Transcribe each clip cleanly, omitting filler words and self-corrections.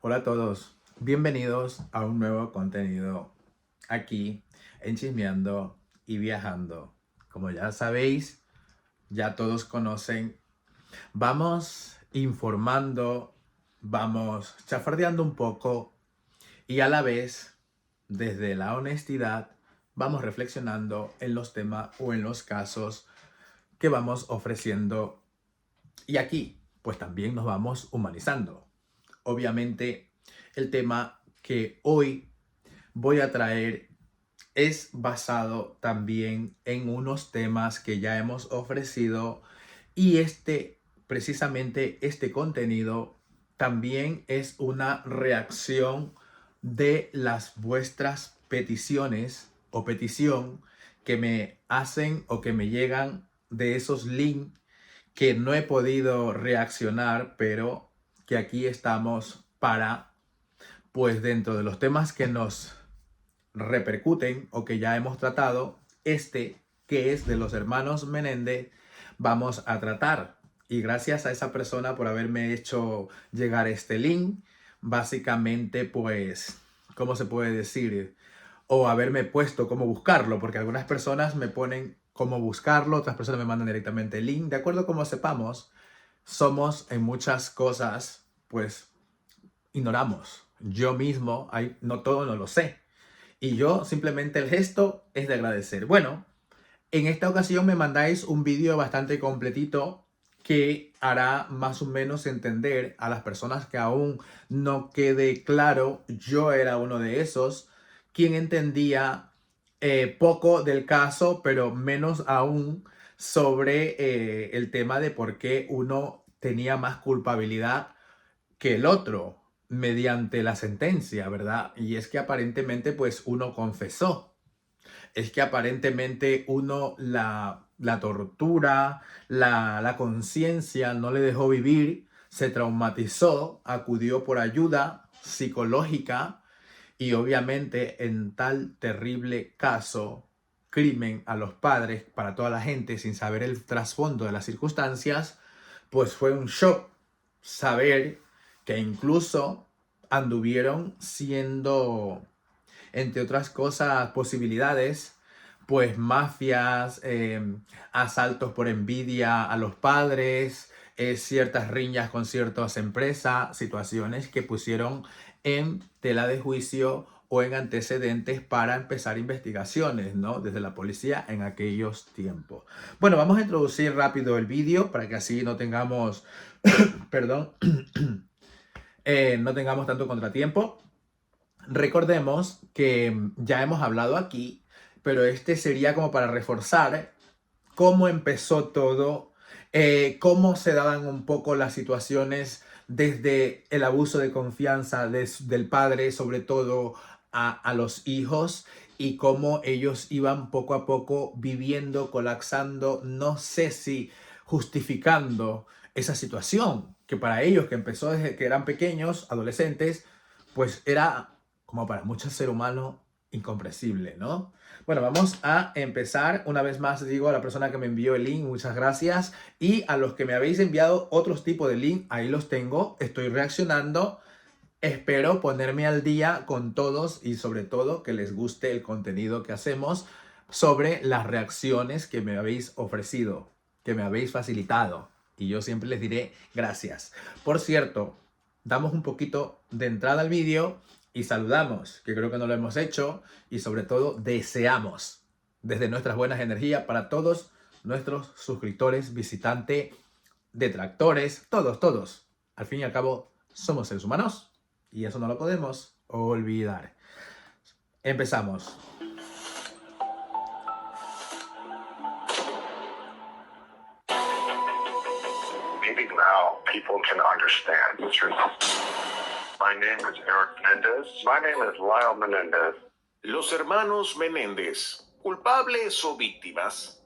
Hola a todos, bienvenidos a un nuevo contenido aquí en Chismeando y Viajando. Como ya sabéis, ya todos conocen, vamos informando, vamos chafardeando un poco y a la vez, desde la honestidad, vamos reflexionando en los temas o en los casos que vamos ofreciendo. Y aquí, pues también nos vamos humanizando. Obviamente, el tema que hoy voy a traer es basado también en unos temas que ya hemos ofrecido y precisamente este contenido también es una reacción de las vuestras peticiones o petición que me hacen o que me llegan de esos links que no he podido reaccionar, pero que aquí estamos para, pues dentro de los temas que nos repercuten o que ya hemos tratado, que es de los hermanos Menéndez, vamos a tratar. Y gracias a esa persona por haberme hecho llegar este link, básicamente, pues, ¿cómo se puede decir? O haberme puesto cómo buscarlo, porque algunas personas me ponen cómo buscarlo, otras personas me mandan directamente el link. De acuerdo a cómo sepamos, somos en muchas cosas, pues, ignoramos. Yo mismo, no todo no lo sé. Y yo simplemente el gesto es de agradecer. Bueno, en esta ocasión me mandáis un vídeo bastante completito que hará más o menos entender a las personas que aún no quede claro. Yo era uno de esos quien entendía poco del caso, pero menos aún sobre el tema de por qué uno tenía más culpabilidad que el otro mediante la sentencia, ¿verdad? Y es que aparentemente pues uno confesó, es que aparentemente uno la tortura, la conciencia no le dejó vivir, se traumatizó, acudió por ayuda psicológica y obviamente en tal terrible caso, crimen a los padres, para toda la gente sin saber el trasfondo de las circunstancias, pues fue un shock saber que incluso anduvieron siendo, entre otras cosas, posibilidades, pues mafias, asaltos por envidia a los padres, ciertas riñas con ciertas empresas, situaciones que pusieron en tela de juicio o en antecedentes para empezar investigaciones, ¿no? Desde la policía en aquellos tiempos. Bueno, vamos a introducir rápido el vídeo para que así no tengamos, perdón, no tengamos tanto contratiempo. Recordemos que ya hemos hablado aquí, pero este sería como para reforzar cómo empezó todo, cómo se daban un poco las situaciones desde el abuso de confianza del padre, sobre todo a los hijos, y cómo ellos iban poco a poco viviendo, colapsando, no sé si justificando esa situación, que para ellos, que empezó desde que eran pequeños, adolescentes, pues era como para muchos seres humanos incomprensible, ¿no? Bueno, vamos a empezar. Una vez más digo a la persona que me envió el link, muchas gracias. Y a los que me habéis enviado otros tipos de link, ahí los tengo. Estoy reaccionando. Espero ponerme al día con todos y sobre todo que les guste el contenido que hacemos sobre las reacciones que me habéis ofrecido, que me habéis facilitado. Y yo siempre les diré gracias. Por cierto, damos un poquito de entrada al vídeo y saludamos, que creo que no lo hemos hecho, y sobre todo deseamos desde nuestras buenas energías para todos nuestros suscriptores, visitantes, detractores, todos. Al fin y al cabo, somos seres humanos y eso no lo podemos olvidar. Empezamos. Maybe now people can understand the truth. My name is Eric Menendez. My name is Lyle Menendez. Los hermanos Menéndez, culpables o víctimas.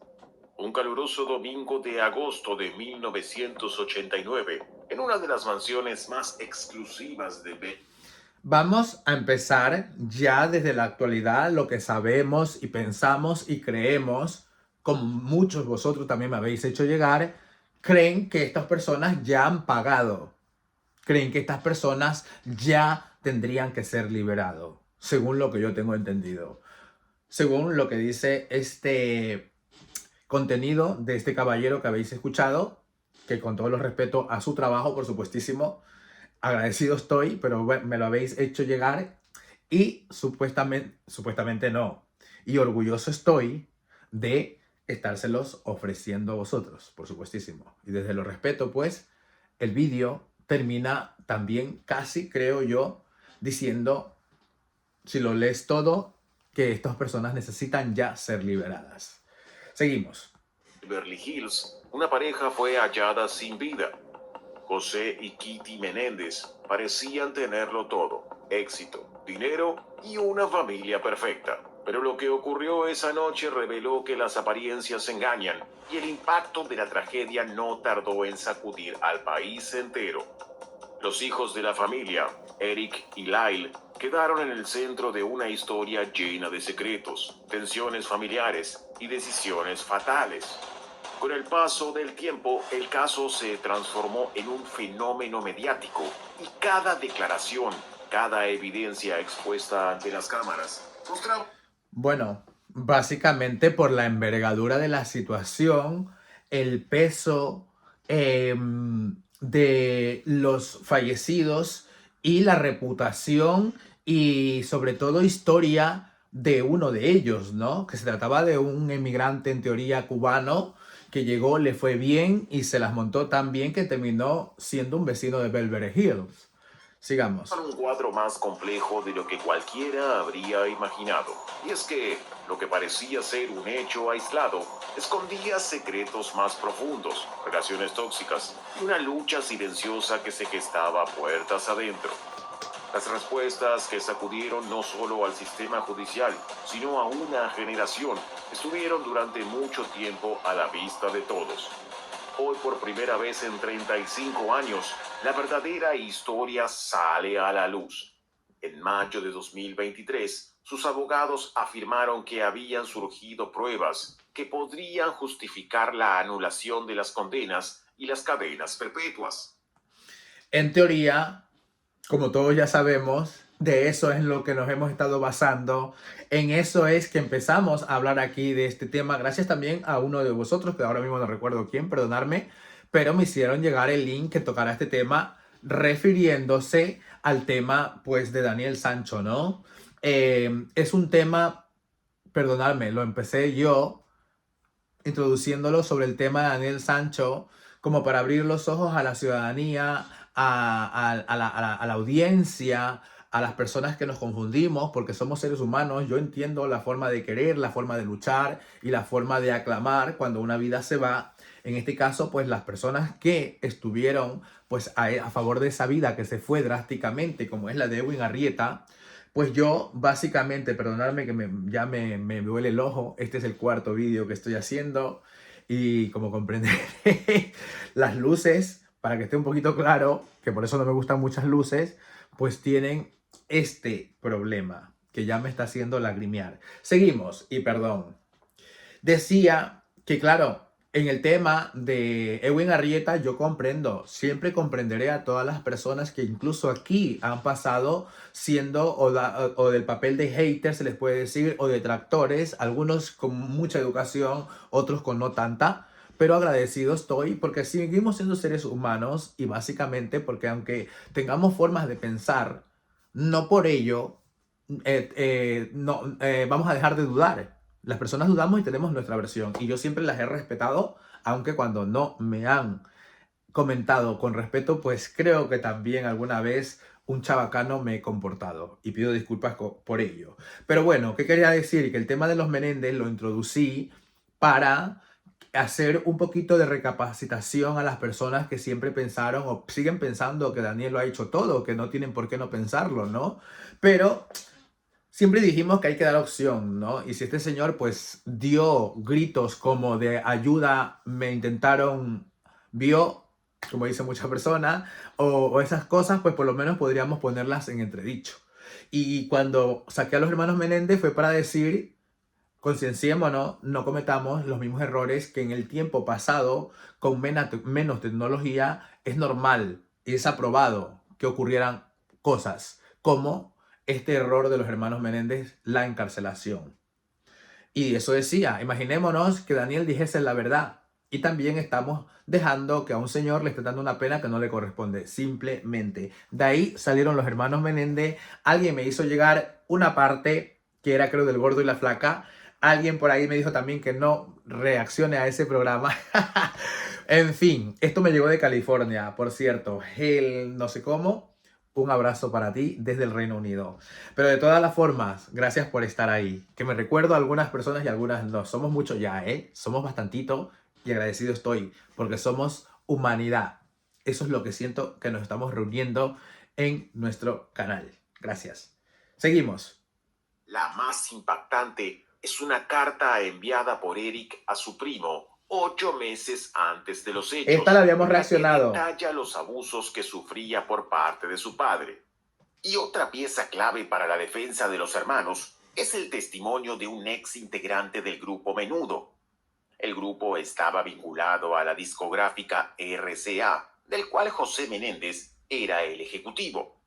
Un caluroso domingo de agosto de 1989, en una de las mansiones más exclusivas de México. Vamos a empezar ya desde la actualidad lo que sabemos y pensamos y creemos, como muchos de vosotros también me habéis hecho llegar, creen que estas personas ya han pagado. creen que estas personas ya tendrían que ser liberados, según lo que yo tengo entendido. Según lo que dice este contenido de este caballero que habéis escuchado, que con todo el respeto a su trabajo, por supuestísimo, agradecido estoy, pero me lo habéis hecho llegar y supuestamente no. Y orgulloso estoy de estárselos ofreciendo a vosotros, por supuestísimo. Y desde lo respeto, pues, el vídeo termina también casi, creo yo, diciendo, si lo lees todo, que estas personas necesitan ya ser liberadas. Seguimos. Beverly Hills, una pareja fue hallada sin vida. José y Kitty Menéndez parecían tenerlo todo: éxito, dinero y una familia perfecta. Pero lo que ocurrió esa noche reveló que las apariencias engañan y el impacto de la tragedia no tardó en sacudir al país entero. Los hijos de la familia, Eric y Lyle, quedaron en el centro de una historia llena de secretos, tensiones familiares y decisiones fatales. Con el paso del tiempo, el caso se transformó en un fenómeno mediático y cada declaración, cada evidencia expuesta ante las cámaras, mostraba... Bueno, básicamente por la envergadura de la situación, el peso de los fallecidos y la reputación y sobre todo historia de uno de ellos, ¿no? Que se trataba de un emigrante en teoría cubano que llegó, le fue bien y se las montó tan bien que terminó siendo un vecino de Beverly Hills. Sigamos. Un cuadro más complejo de lo que cualquiera habría imaginado. Y es que lo que parecía ser un hecho aislado escondía secretos más profundos, relaciones tóxicas y una lucha silenciosa que se gestaba puertas adentro. Las respuestas que sacudieron no solo al sistema judicial, sino a una generación, estuvieron durante mucho tiempo a la vista de todos. Hoy, por primera vez en 35 años, la verdadera historia sale a la luz. En mayo de 2023, sus abogados afirmaron que habían surgido pruebas que podrían justificar la anulación de las condenas y las cadenas perpetuas. En teoría, como todos ya sabemos, de eso es lo que nos hemos estado basando. En eso es que empezamos a hablar aquí de este tema, gracias también a uno de vosotros, que ahora mismo no recuerdo quién, perdonadme, pero me hicieron llegar el link que tocara este tema, refiriéndose al tema, pues, de Daniel Sancho, ¿no? Es un tema, perdonadme, lo empecé yo introduciéndolo sobre el tema de Daniel Sancho, como para abrir los ojos a la ciudadanía, a la audiencia, a las personas que nos confundimos, porque somos seres humanos. Yo entiendo la forma de querer, la forma de luchar y la forma de aclamar cuando una vida se va. En este caso, pues las personas que estuvieron pues a favor de esa vida que se fue drásticamente, como es la de Edwin Arrieta, pues yo básicamente, perdonadme que ya me duele el ojo, este es el cuarto vídeo que estoy haciendo y como comprenderé, las luces, para que esté un poquito claro, que por eso no me gustan muchas luces, pues tienen este problema que ya me está haciendo lagrimear. Seguimos, y perdón. Decía que, claro, en el tema de Edwin Arrieta yo comprendo, siempre comprenderé a todas las personas que incluso aquí han pasado siendo o del papel de haters, se les puede decir, o detractores, algunos con mucha educación, otros con no tanta, pero agradecido estoy porque seguimos siendo seres humanos y básicamente porque aunque tengamos formas de pensar, no por ello vamos a dejar de dudar. Las personas dudamos y tenemos nuestra versión. Y yo siempre las he respetado, aunque cuando no me han comentado con respeto, pues creo que también alguna vez un chabacano me he comportado. Y pido disculpas por ello. Pero bueno, ¿qué quería decir? Que el tema de los Menéndez lo introducí para hacer un poquito de recapacitación a las personas que siempre pensaron o siguen pensando que Daniel lo ha hecho todo, que no tienen por qué no pensarlo, ¿no? Pero siempre dijimos que hay que dar opción, ¿no? Y si este señor pues dio gritos como de ayuda, me intentaron, vio, como dice mucha persona, o esas cosas, pues por lo menos podríamos ponerlas en entredicho. Y cuando saqué a los hermanos Menéndez fue para decir, concienciémonos, no cometamos los mismos errores que en el tiempo pasado, con menos tecnología, es normal y desaprobado que ocurrieran cosas como este error de los hermanos Menéndez, la encarcelación. Y eso decía, imaginémonos que Daniel dijese la verdad y también estamos dejando que a un señor le esté dando una pena que no le corresponde, simplemente. De ahí salieron los hermanos Menéndez, alguien me hizo llegar una parte que era creo del gordo y la flaca, alguien por ahí me dijo también que no reaccione a ese programa. En fin, esto me llegó de California, por cierto, el no sé cómo. Un abrazo para ti desde el Reino Unido. Pero de todas las formas, gracias por estar ahí. Que me recuerdo a algunas personas y a algunas no. Somos muchos ya, ¿eh? Somos bastantito y agradecido estoy porque somos humanidad. Eso es lo que siento que nos estamos reuniendo en nuestro canal. Gracias. Seguimos. La más impactante es una carta enviada por Eric a su primo 8 meses antes de los hechos. Esta la habíamos en la que reaccionado. detalla los abusos que sufría por parte de su padre. Y otra pieza clave para la defensa de los hermanos es el testimonio de un ex integrante del grupo Menudo. El grupo estaba vinculado a la discográfica RCA, del cual José Menéndez era el ejecutivo.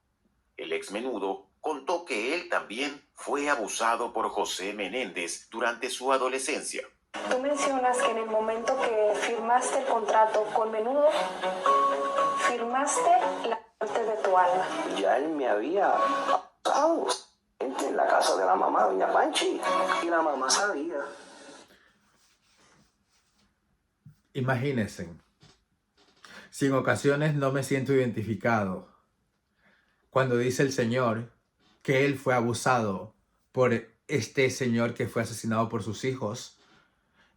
El ex Menudo contó que él también fue abusado por José Menéndez durante su adolescencia. Tú mencionas que en el momento que firmaste el contrato con Menudo, firmaste la parte de tu alma. Ya él me había abusado en la casa de la mamá, doña Panchi, y la mamá sabía. Imagínense, si en ocasiones no me siento identificado, cuando dice el Señor que él fue abusado por este señor que fue asesinado por sus hijos,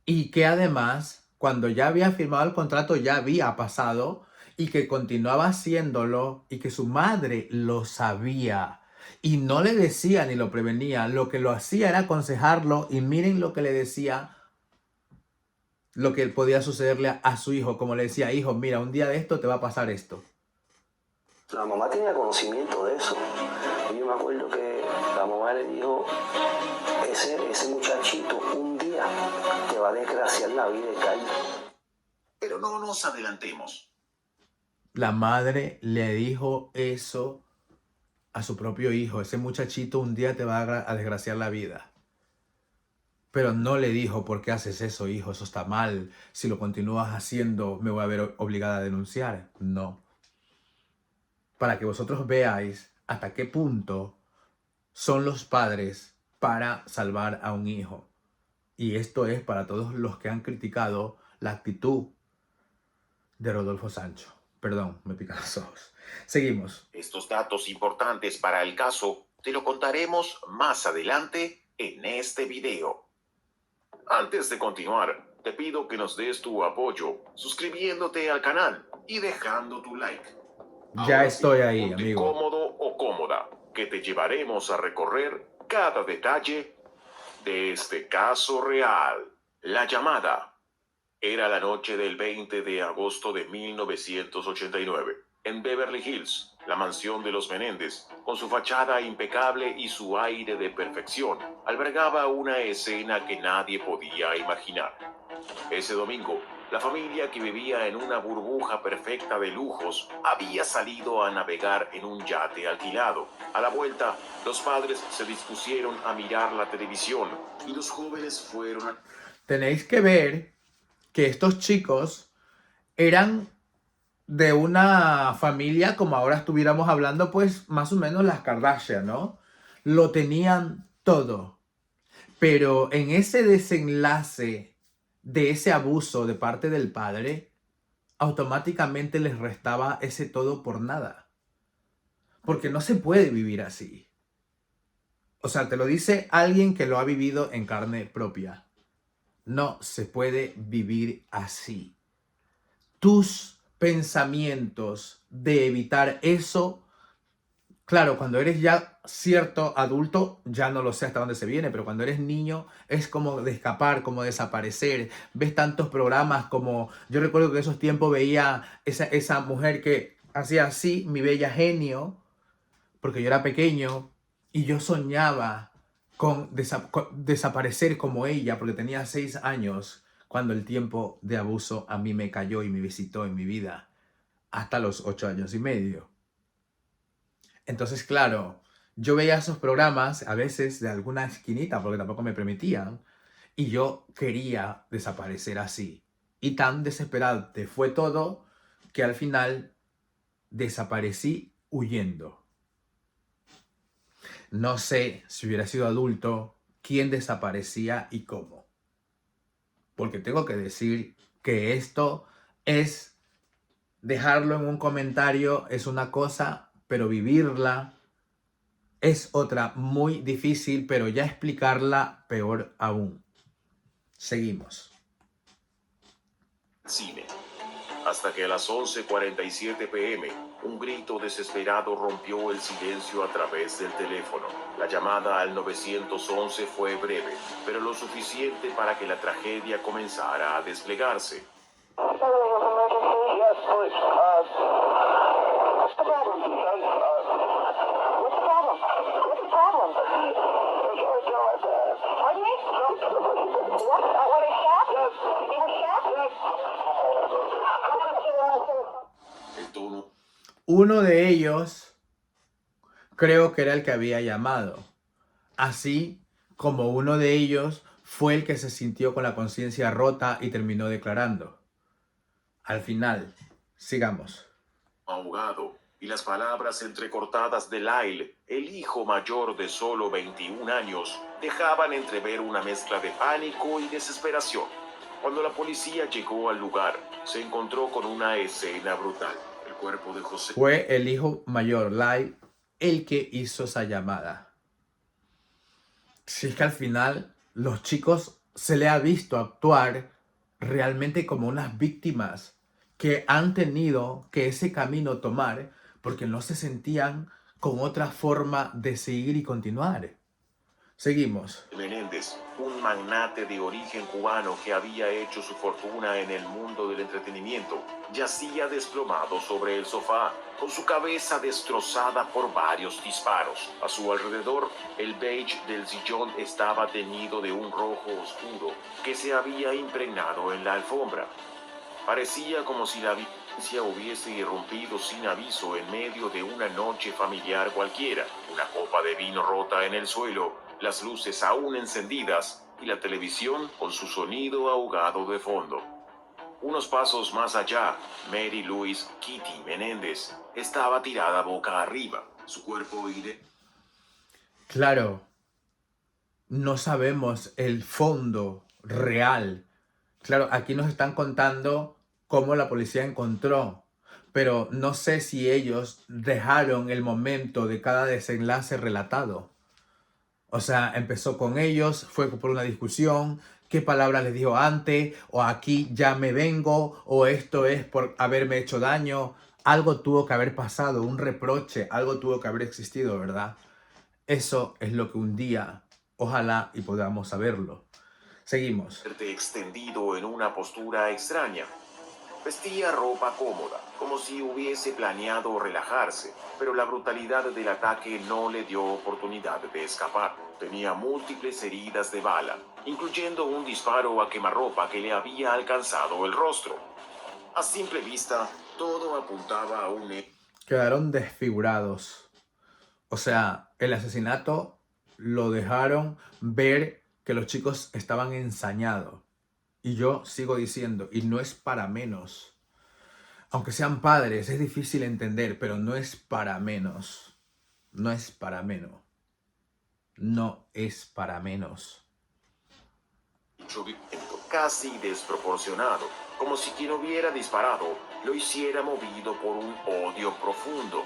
y que además, cuando ya había firmado el contrato, ya había pasado y que continuaba haciéndolo y que su madre lo sabía y no le decía ni lo prevenía, lo que lo hacía era aconsejarlo y miren lo que le decía, lo que podía sucederle a su hijo, como le decía, hijo, mira, un día de esto te va a pasar esto. La mamá tenía conocimiento de eso. Y yo me acuerdo que la mamá le dijo, ese muchachito un día te va a desgraciar la vida de calle. Pero no nos adelantemos. La madre le dijo eso a su propio hijo, ese muchachito un día te va a desgraciar la vida. Pero no le dijo, ¿por qué haces eso, hijo? Eso está mal. Si lo continúas haciendo, me voy a ver obligada a denunciar. No. Para que vosotros veáis hasta qué punto son los padres para salvar a un hijo. Y esto es para todos los que han criticado la actitud de Rodolfo Sancho. Perdón, me pican los ojos. Seguimos. Estos datos importantes para el caso te lo contaremos más adelante en este video. Antes de continuar, te pido que nos des tu apoyo suscribiéndote al canal y dejando tu like. Ya Ahora estoy sí, ahí, ponte amigo. cómodo o cómoda, que te llevaremos a recorrer cada detalle de este caso real. La llamada. Era la noche del 20 de agosto de 1989, en Beverly Hills, la mansión de los Menéndez, con su fachada impecable y su aire de perfección, albergaba una escena que nadie podía imaginar. Ese domingo, la familia que vivía en una burbuja perfecta de lujos había salido a navegar en un yate alquilado. A la vuelta, los padres se dispusieron a mirar la televisión y los jóvenes fueron a... Tenéis que ver que estos chicos eran de una familia, como ahora estuviéramos hablando, pues más o menos las Kardashian, ¿no? Lo tenían todo. Pero en ese desenlace de ese abuso de parte del padre, automáticamente les restaba ese todo por nada. Porque no se puede vivir así. O sea, te lo dice alguien que lo ha vivido en carne propia. No se puede vivir así. Tus pensamientos de evitar eso, claro, cuando eres ya cierto adulto, ya no lo sé hasta dónde se viene, pero cuando eres niño es como de escapar, como desaparecer. Ves tantos programas como, yo recuerdo que en esos tiempos veía esa mujer que hacía así, Mi Bella Genio, porque yo era pequeño y yo soñaba con desaparecer como ella, porque tenía 6 años cuando el tiempo de abuso a mí me cayó y me visitó en mi vida. hasta los 8 años y medio. Entonces, claro, yo veía esos programas a veces de alguna esquinita porque tampoco me permitían y yo quería desaparecer así. Y tan desesperante fue todo que al final desaparecí huyendo. No sé si hubiera sido adulto quién desaparecía y cómo. Porque tengo que decir que esto es dejarlo en un comentario, es una cosa, pero vivirla es otra muy difícil, pero ya explicarla peor aún. Seguimos. Cine. Hasta que a las 11:47 p.m., un grito desesperado rompió el silencio a través del teléfono. La llamada al 911 fue breve, pero lo suficiente para que la tragedia comenzara a desplegarse. El tono Uno de ellos creo que era el que había llamado. Así como uno de ellos fue el que se sintió con la conciencia rota y terminó declarando. Al final, sigamos. ahogado y las palabras entrecortadas de Lyle, el hijo mayor de solo 21 años, dejaban entrever una mezcla de pánico y desesperación. Cuando la policía llegó al lugar, se encontró con una escena brutal. El cuerpo de José Fue el hijo mayor, Lyle, el que hizo esa llamada. Si es que al final los chicos se le ha visto actuar realmente como unas víctimas que han tenido que ese camino tomar porque no se sentían con otra forma de seguir y continuar. Seguimos. Menéndez, un magnate de origen cubano que había hecho su fortuna en el mundo del entretenimiento, yacía desplomado sobre el sofá, con su cabeza destrozada por varios disparos. A su alrededor, el beige del sillón estaba teñido de un rojo oscuro que se había impregnado en la alfombra. Parecía como si la violencia hubiese irrumpido sin aviso en medio de una noche familiar cualquiera. Una copa de vino rota en el suelo, las luces aún encendidas y la televisión con su sonido ahogado de fondo. Unos pasos más allá, Mary Louise Kitty Menéndez estaba tirada boca arriba, su cuerpo Claro, no sabemos el fondo real. Claro, aquí nos están contando cómo la policía encontró, pero no sé si ellos dejaron el momento de cada desenlace relatado. O sea, empezó con ellos, fue por una discusión, qué palabras les dijo antes, o aquí ya me vengo, o esto es por haberme hecho daño. Algo tuvo que haber pasado, un reproche, algo tuvo que haber existido, ¿verdad? Eso es lo que un día, ojalá y podamos saberlo. Seguimos. extendido en una postura extraña. Vestía ropa cómoda, como si hubiese planeado relajarse, pero la brutalidad del ataque no le dio oportunidad de escapar. Tenía múltiples heridas de bala, incluyendo un disparo a quemarropa que le había alcanzado el rostro. A simple vista, todo apuntaba a un Quedaron desfigurados. O sea, el asesinato lo dejaron ver que los chicos estaban ensañados. Y yo sigo diciendo, y no es para menos. Aunque sean padres, es difícil entender, pero no es para menos. No es para menos. No es para menos. movimiento casi desproporcionado, como si quien hubiera disparado lo hiciera movido por un odio profundo.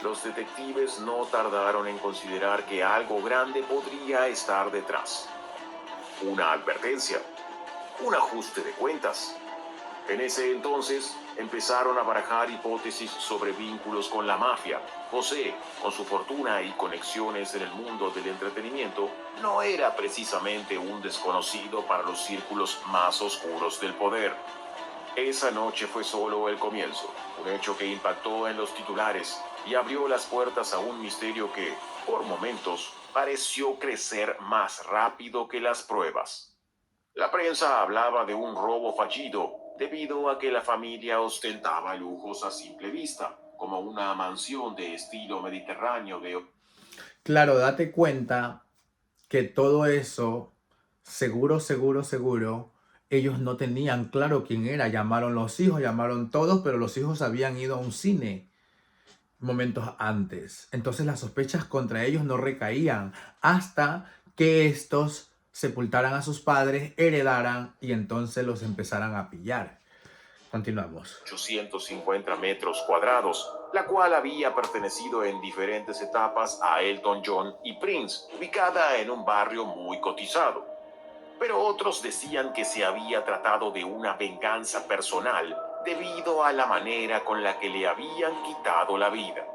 Los detectives no tardaron en considerar que algo grande podría estar detrás. Una advertencia, un ajuste de cuentas. En ese entonces empezaron a barajar hipótesis sobre vínculos con la mafia. José, con su fortuna y conexiones en el mundo del entretenimiento, no era precisamente un desconocido para los círculos más oscuros del poder. Esa noche fue solo el comienzo, un hecho que impactó en los titulares y abrió las puertas a un misterio que, por momentos, pareció crecer más rápido que las pruebas. La prensa hablaba de un robo fallido debido a que la familia ostentaba lujos a simple vista, como una mansión de estilo mediterráneo de... Claro, date cuenta que todo eso, seguro, ellos no tenían claro quién era. Llamaron los hijos, llamaron todos, pero los hijos habían ido a un cine momentos antes. Entonces las sospechas contra ellos no recaían hasta que estos sepultaran a sus padres, heredaran y entonces los empezaran a pillar. Continuamos. 850 metros cuadrados, la cual había pertenecido en diferentes etapas a Elton John y Prince, ubicada en un barrio muy cotizado. Pero otros decían que se había tratado de una venganza personal debido a la manera con la que le habían quitado la vida.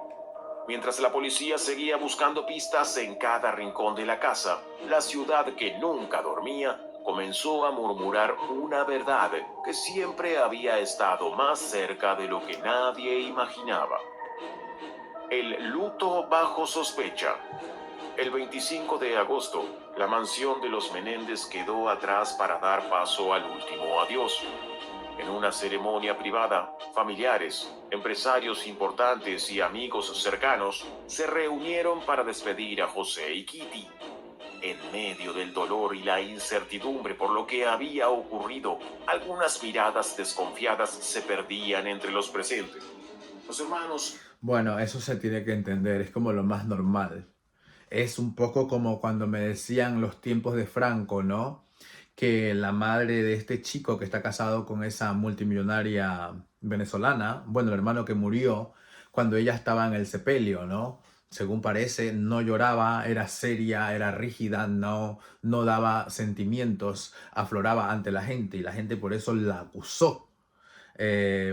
Mientras la policía seguía buscando pistas en cada rincón de la casa, la ciudad que nunca dormía comenzó a murmurar una verdad que siempre había estado más cerca de lo que nadie imaginaba. El luto bajo sospecha. El 25 de agosto, la mansión de los Menéndez quedó atrás para dar paso al último adiós. En una ceremonia privada, familiares, empresarios importantes y amigos cercanos se reunieron para despedir a José y Kitty. En medio del dolor y la incertidumbre por lo que había ocurrido, algunas miradas desconfiadas se perdían entre los presentes. Los hermanos... Bueno, eso se tiene que entender, es como lo más normal. Es un poco como cuando me decían los tiempos de Franco, ¿no? Que la madre de este chico que está casado con esa multimillonaria venezolana, bueno, el hermano que murió cuando ella estaba en el sepelio, ¿no? Según parece, no lloraba, era seria, era rígida, no daba sentimientos, afloraba ante la gente y la gente por eso la acusó.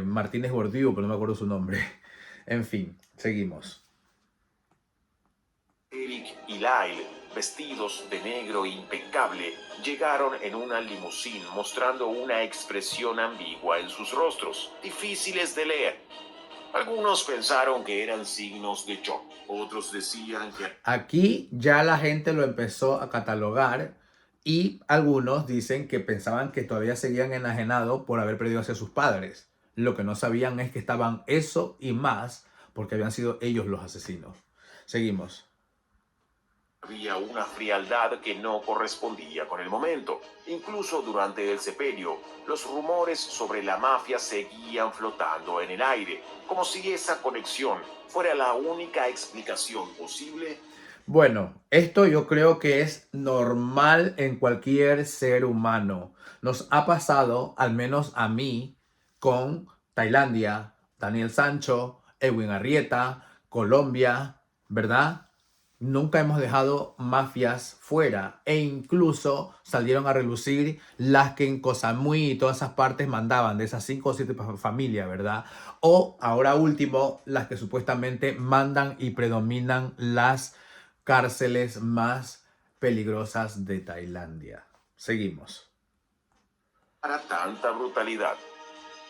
Martínez Bordiú, pero no me acuerdo su nombre. En fin, seguimos. Eric y Lyle, vestidos de negro impecable, llegaron en una limusín mostrando una expresión ambigua en sus rostros, difíciles de leer. Algunos pensaron que eran signos de shock, otros decían que... Aquí ya la gente lo empezó a catalogar y algunos dicen que pensaban que todavía seguían enajenados por haber perdido hacia sus padres. Lo que no sabían es que estaban eso y más porque habían sido ellos los asesinos. Seguimos. Había una frialdad que no correspondía con el momento. Incluso durante el sepelio, los rumores sobre la mafia seguían flotando en el aire, como si esa conexión fuera la única explicación posible. Bueno, esto yo creo que es normal en cualquier ser humano. Nos ha pasado, al menos a mí, con Tailandia, Daniel Sancho, Edwin Arrieta, Colombia, ¿verdad? Nunca hemos dejado mafias fuera e incluso salieron a relucir las que en Koh Samui y todas esas partes mandaban, de esas 5 o 7 familias, ¿verdad? O ahora último, las que supuestamente mandan y predominan las cárceles más peligrosas de Tailandia. Seguimos. Para tanta brutalidad.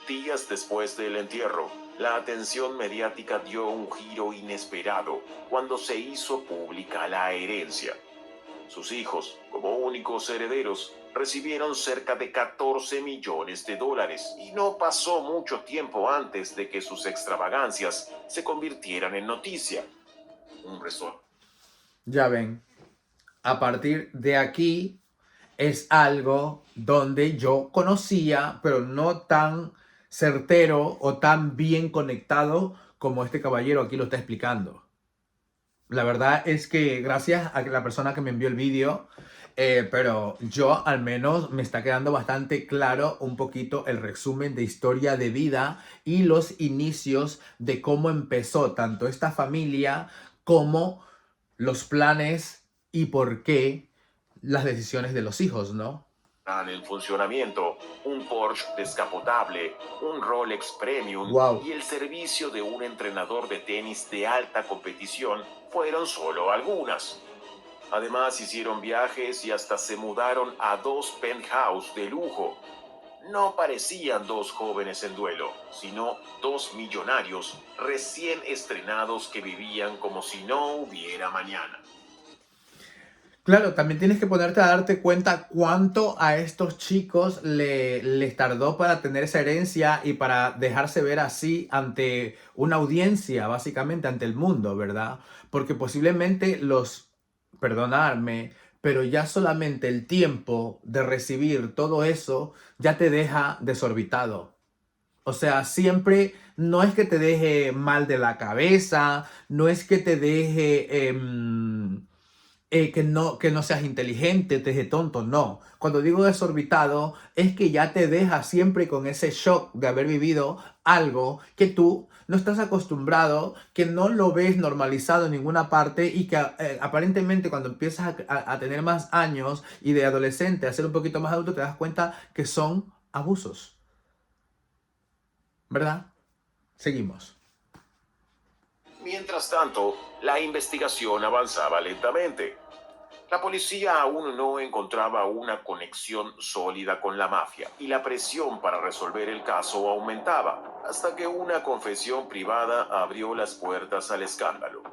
Días después del entierro, la atención mediática dio un giro inesperado cuando se hizo pública la herencia. Sus hijos, como únicos herederos, recibieron cerca de $14 millones y no pasó mucho tiempo antes de que sus extravagancias se convirtieran en noticia. Un resort. Ya ven, a partir de aquí es algo donde yo conocía, pero no tan certero o tan bien conectado como este caballero aquí lo está explicando. La verdad es que gracias a la persona que me envió el vídeo, pero yo al menos me está quedando bastante claro un poquito el resumen de historia de vida y los inicios de cómo empezó tanto esta familia como los planes y por qué las decisiones de los hijos, ¿no? En funcionamiento, un Porsche descapotable, un Rolex Premium Wow. y el servicio de un entrenador de tenis de alta competición fueron solo algunas. Además hicieron viajes y hasta se mudaron a 2 penthouse de lujo. No parecían 2 jóvenes en duelo, sino 2 millonarios recién estrenados que vivían como si no hubiera mañana. Claro, también tienes que ponerte a darte cuenta cuánto a estos chicos les tardó para tener esa herencia y para dejarse ver así ante una audiencia, básicamente ante el mundo, ¿verdad? Porque posiblemente perdonadme, pero ya solamente el tiempo de recibir todo eso ya te deja desorbitado. O sea, siempre no es que te deje mal de la cabeza, no es que te deje que no seas inteligente, te deje tonto, no. Cuando digo desorbitado, es que ya te deja siempre con ese shock de haber vivido algo que tú no estás acostumbrado, que no lo ves normalizado en ninguna parte y que aparentemente cuando empiezas a tener más años y de adolescente a ser un poquito más adulto, te das cuenta que son abusos. ¿Verdad? Seguimos. Mientras tanto, la investigación avanzaba lentamente. La policía aún no encontraba una conexión sólida con la mafia y la presión para resolver el caso aumentaba hasta que una confesión privada abrió las puertas al escándalo.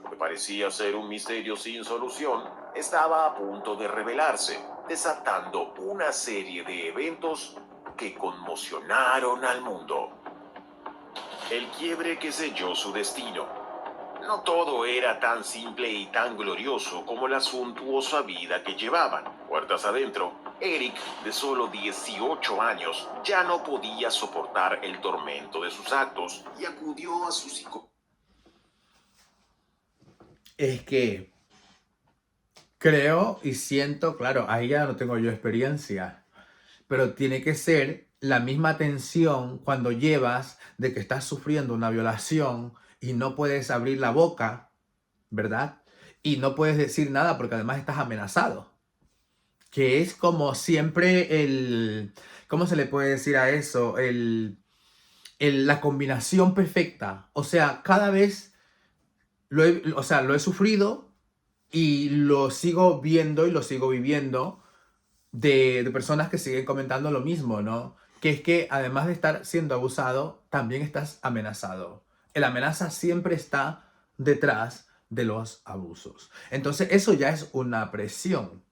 Lo que parecía ser un misterio sin solución estaba a punto de revelarse, desatando una serie de eventos que conmocionaron al mundo. El quiebre que selló su destino. No todo era tan simple y tan glorioso como la suntuosa vida que llevaban. Puertas adentro, Eric, de solo 18 años, ya no podía soportar el tormento de sus actos y acudió a su psicólogo. Es que creo y siento, claro, ahí ya no tengo yo experiencia, pero tiene que ser la misma tensión cuando llevas de que estás sufriendo una violación y no puedes abrir la boca, ¿verdad? Y no puedes decir nada porque además estás amenazado. Que es como siempre ¿cómo se le puede decir a eso? La combinación perfecta. O sea, cada vez lo he sufrido y lo sigo viendo y lo sigo viviendo de personas que siguen comentando lo mismo, ¿no? Que es que además de estar siendo abusado, también estás amenazado. La amenaza siempre está detrás de los abusos. Entonces eso ya es una presión.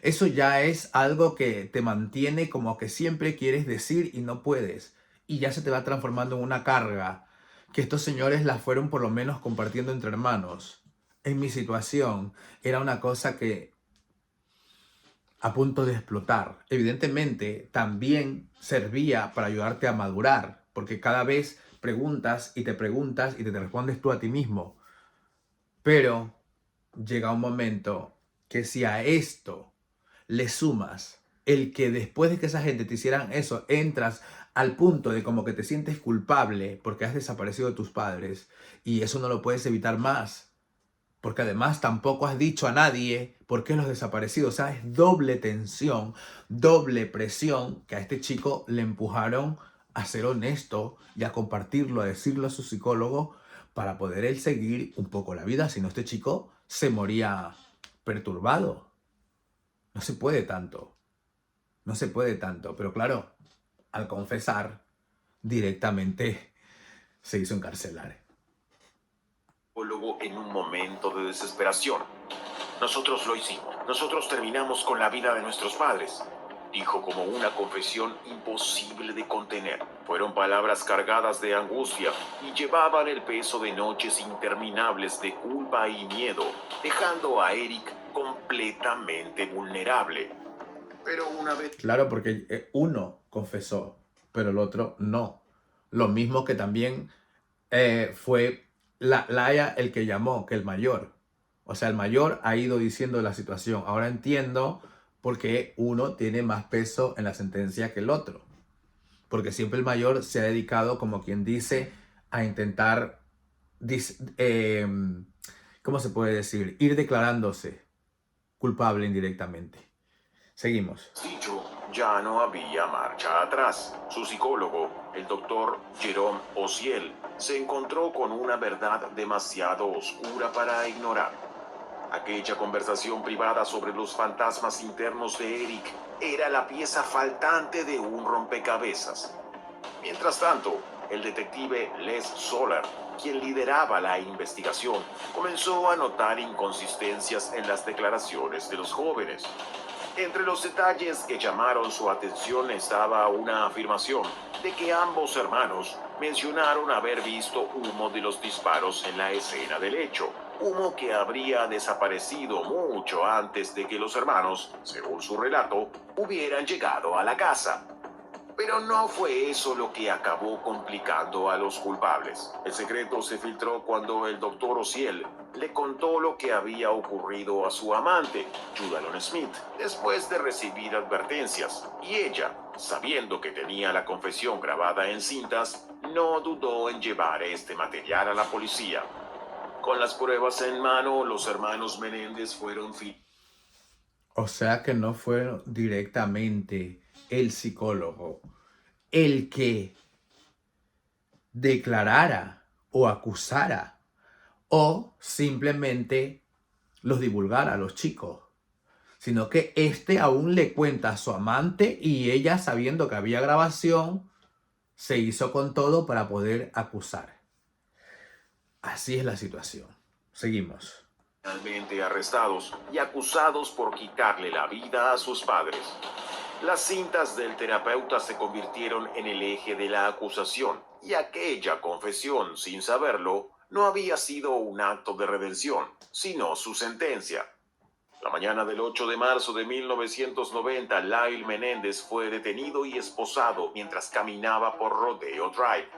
Eso ya es algo que te mantiene como que siempre quieres decir y no puedes. Y ya se te va transformando en una carga que estos señores la fueron por lo menos compartiendo entre hermanos. En mi situación era una cosa que a punto de explotar. Evidentemente, también servía para ayudarte a madurar, porque cada vez preguntas y te respondes tú a ti mismo. Pero llega un momento que si a esto le sumas el que después de que esa gente te hicieran eso, entras al punto de como que te sientes culpable porque has desaparecido de tus padres y eso no lo puedes evitar más. Porque además tampoco has dicho a nadie por qué los desaparecidos. O sea, es doble tensión, doble presión que a este chico le empujaron a ser honesto y a compartirlo, a decirlo a su psicólogo para poder él seguir un poco la vida. Si no, este chico se moría perturbado. No se puede tanto. No se puede tanto. Pero claro, al confesar, directamente se hizo encarcelar. En un momento de desesperación. Nosotros lo hicimos. Nosotros terminamos con la vida de nuestros padres. Dijo como una confesión imposible de contener. Fueron palabras cargadas de angustia y llevaban el peso de noches interminables de culpa y miedo, dejando a Eric completamente vulnerable. Pero una vez... Claro, porque uno confesó, pero el otro no. Lo mismo que también fue Laia el que llamó, que el mayor. O sea, el mayor ha ido diciendo la situación. Ahora entiendo por qué uno tiene más peso en la sentencia que el otro. Porque siempre el mayor se ha dedicado, como quien dice, a intentar, ¿cómo se puede decir? Ir declarándose culpable indirectamente. Seguimos. Dicho, ya no había marcha atrás. Su psicólogo, el doctor Jerome Osiel, se encontró con una verdad demasiado oscura para ignorar. Aquella conversación privada sobre los fantasmas internos de Eric era la pieza faltante de un rompecabezas. Mientras tanto, el detective Les Soler quien lideraba la investigación, comenzó a notar inconsistencias en las declaraciones de los jóvenes. Entre los detalles que llamaron su atención estaba una afirmación de que ambos hermanos mencionaron haber visto humo de los disparos en la escena del hecho, humo que habría desaparecido mucho antes de que los hermanos, según su relato, hubieran llegado a la casa. Pero no fue eso lo que acabó complicando a los culpables. El secreto se filtró cuando el doctor Ociel le contó lo que había ocurrido a su amante, Judalon Smith, después de recibir advertencias. Y ella, sabiendo que tenía la confesión grabada en cintas, no dudó en llevar este material a la policía. Con las pruebas en mano, los hermanos Menéndez fueron O sea que no fue directamente el psicólogo el que declarara o acusara o simplemente los divulgara a los chicos, sino que este aún le cuenta a su amante y ella, sabiendo que había grabación, se hizo con todo para poder acusar. Así es la situación. Seguimos. Finalmente arrestados y acusados por quitarle la vida a sus padres. Las cintas del terapeuta se convirtieron en el eje de la acusación, y aquella confesión, sin saberlo, no había sido un acto de redención, sino su sentencia. La mañana del 8 de marzo de 1990, Lyle Menéndez fue detenido y esposado mientras caminaba por Rodeo Drive.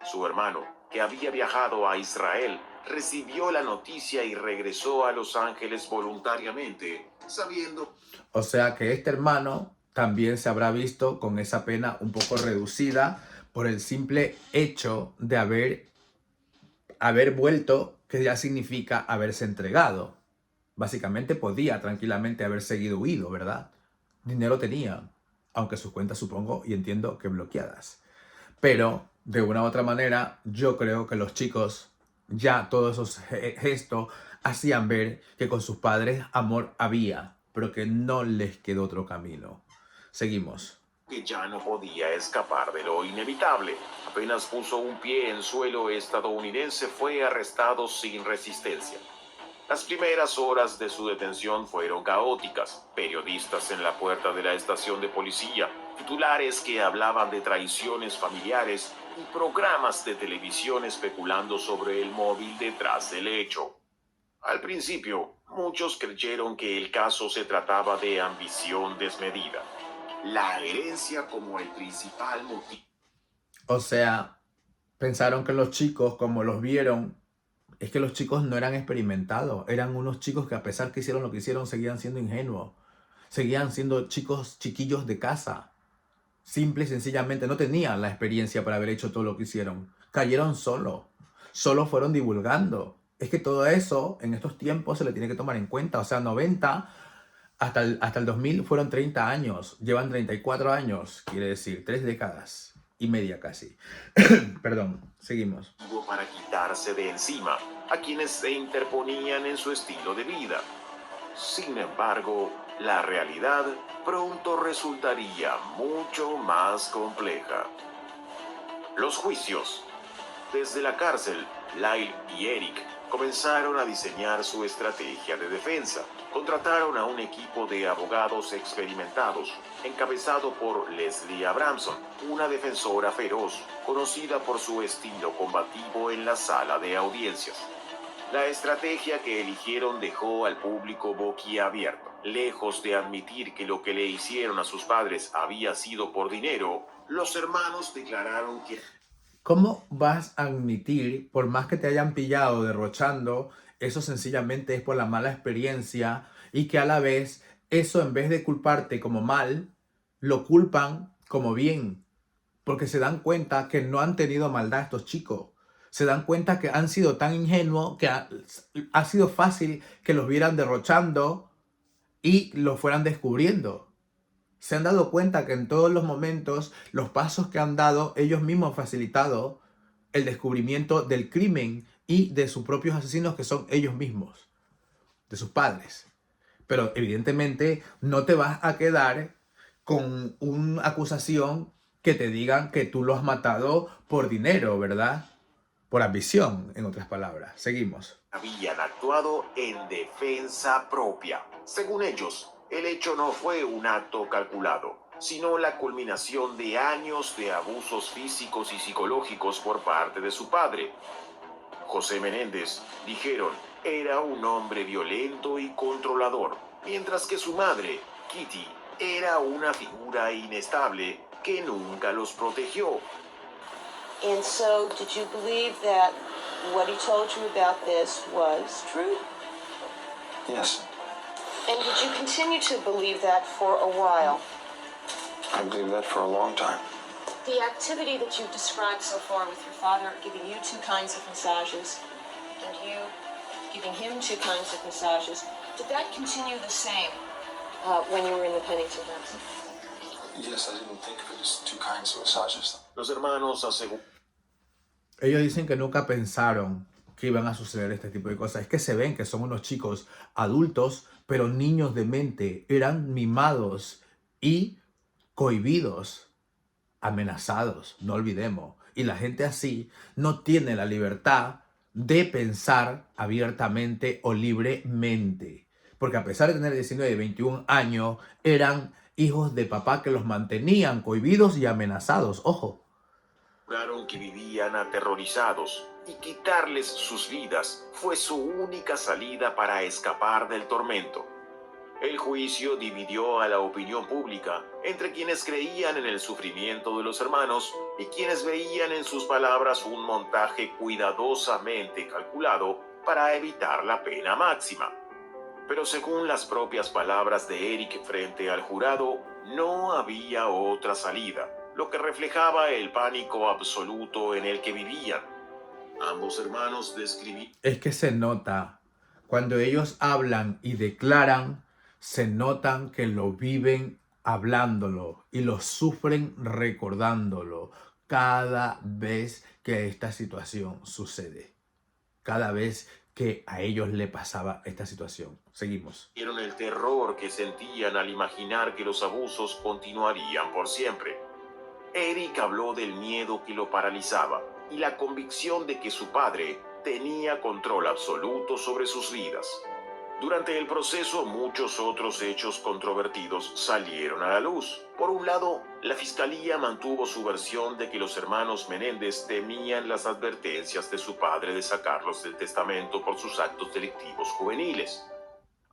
Su hermano, que había viajado a Israel, recibió la noticia y regresó a Los Ángeles voluntariamente, sabiendo... O sea que este hermano también se habrá visto con esa pena un poco reducida por el simple hecho de haber vuelto, que ya significa haberse entregado. Básicamente podía tranquilamente haber seguido huido, ¿verdad? Dinero tenía, aunque sus cuentas supongo y entiendo que bloqueadas. Pero de una u otra manera yo creo que los chicos ya todos esos gestos hacían ver que con sus padres amor había, pero que no les quedó otro camino. Seguimos. Que ya no podía escapar de lo inevitable. Apenas puso un pie en suelo estadounidense, fue arrestado sin resistencia. Las primeras horas de su detención fueron caóticas. Periodistas en la puerta de la estación de policía, titulares que hablaban de traiciones familiares y programas de televisión especulando sobre el móvil detrás del hecho. Al principio, muchos creyeron que el caso se trataba de ambición desmedida. La herencia como el principal motivo. O sea, pensaron que los chicos, como los vieron, es que los chicos no eran experimentados. Eran unos chicos que a pesar que hicieron lo que hicieron, seguían siendo ingenuos. Seguían siendo chicos chiquillos de casa. Simple y sencillamente no tenían la experiencia para haber hecho todo lo que hicieron. Cayeron solo. Solo fueron divulgando. Es que todo eso en estos tiempos se le tiene que tomar en cuenta. O sea, 90 hasta el 2000 fueron 30 años. Llevan 34 años. Quiere decir 3 décadas y media casi. Perdón, seguimos. Para quitarse de encima a quienes se interponían en su estilo de vida. Sin embargo, la realidad pronto resultaría mucho más compleja. Los juicios. Desde la cárcel, Lyle y Eric comenzaron a diseñar su estrategia de defensa. Contrataron a un equipo de abogados experimentados, encabezado por Leslie Abramson, una defensora feroz, conocida por su estilo combativo en la sala de audiencias. La estrategia que eligieron dejó al público boquiabierto. Lejos de admitir que lo que le hicieron a sus padres había sido por dinero, los hermanos declararon que... ¿Cómo vas a admitir, por más que te hayan pillado derrochando, eso sencillamente es por la mala experiencia y que a la vez eso, en vez de culparte como mal, lo culpan como bien? Porque se dan cuenta que no han tenido maldad estos chicos. Se dan cuenta que han sido tan ingenuos que ha sido fácil que los vieran derrochando y lo fueran descubriendo. Se han dado cuenta que en todos los momentos, los pasos que han dado, ellos mismos han facilitado el descubrimiento del crimen y de sus propios asesinos, que son ellos mismos, de sus padres. Pero evidentemente no te vas a quedar con una acusación que te digan que tú lo has matado por dinero, ¿verdad? por ambición, en otras palabras. Seguimos. Habían actuado en defensa propia. Según ellos, el hecho no fue un acto calculado, sino la culminación de años de abusos físicos y psicológicos por parte de su padre. José Menéndez, dijeron, era un hombre violento y controlador, mientras que su madre, Kitty, era una figura inestable que nunca los protegió. And so, did you believe that what he told you about this was true? Yes, And did you continue to believe that for a while? I believed that for a long time. The activity that you've described so far with your father giving you 2 kinds of massages and you giving him 2 kinds of massages, did that continue the same when you were in the Pennington house? Yes, I didn't think of it as 2 kinds of massages. Los hermanos aseguraron Ellos dicen que nunca pensaron que iban a suceder este tipo de cosas. Es que se ven que son unos chicos adultos, pero niños de mente. Eran mimados y cohibidos, amenazados, no olvidemos. Y la gente así no tiene la libertad de pensar abiertamente o libremente. Porque a pesar de tener 19 y 21 años, eran hijos de papá que los mantenían cohibidos y amenazados. Ojo. que vivían aterrorizados y quitarles sus vidas fue su única salida para escapar del tormento. El juicio dividió a la opinión pública entre quienes creían en el sufrimiento de los hermanos y quienes veían en sus palabras un montaje cuidadosamente calculado para evitar la pena máxima. Pero según las propias palabras de Eric frente al jurado, no había otra salida, lo que reflejaba el pánico absoluto en el que vivían. Ambos hermanos describían... Es que se nota, cuando ellos hablan y declaran, se notan que lo viven hablándolo y lo sufren recordándolo cada vez que esta situación sucede. Cada vez que a ellos le pasaba esta situación. Seguimos. Vieron el terror que sentían al imaginar que los abusos continuarían por siempre. Eric habló del miedo que lo paralizaba y la convicción de que su padre tenía control absoluto sobre sus vidas. Durante el proceso, muchos otros hechos controvertidos salieron a la luz. Por un lado, la fiscalía mantuvo su versión de que los hermanos Menéndez temían las advertencias de su padre de sacarlos del testamento por sus actos delictivos juveniles.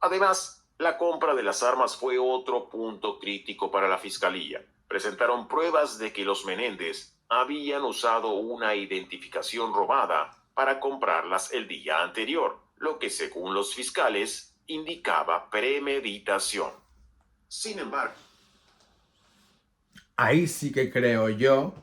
Además, la compra de las armas fue otro punto crítico para la fiscalía. Presentaron pruebas de que los Menéndez habían usado una identificación robada para comprarlas el día anterior, lo que según los fiscales indicaba premeditación. Sin embargo, ahí sí que creo yo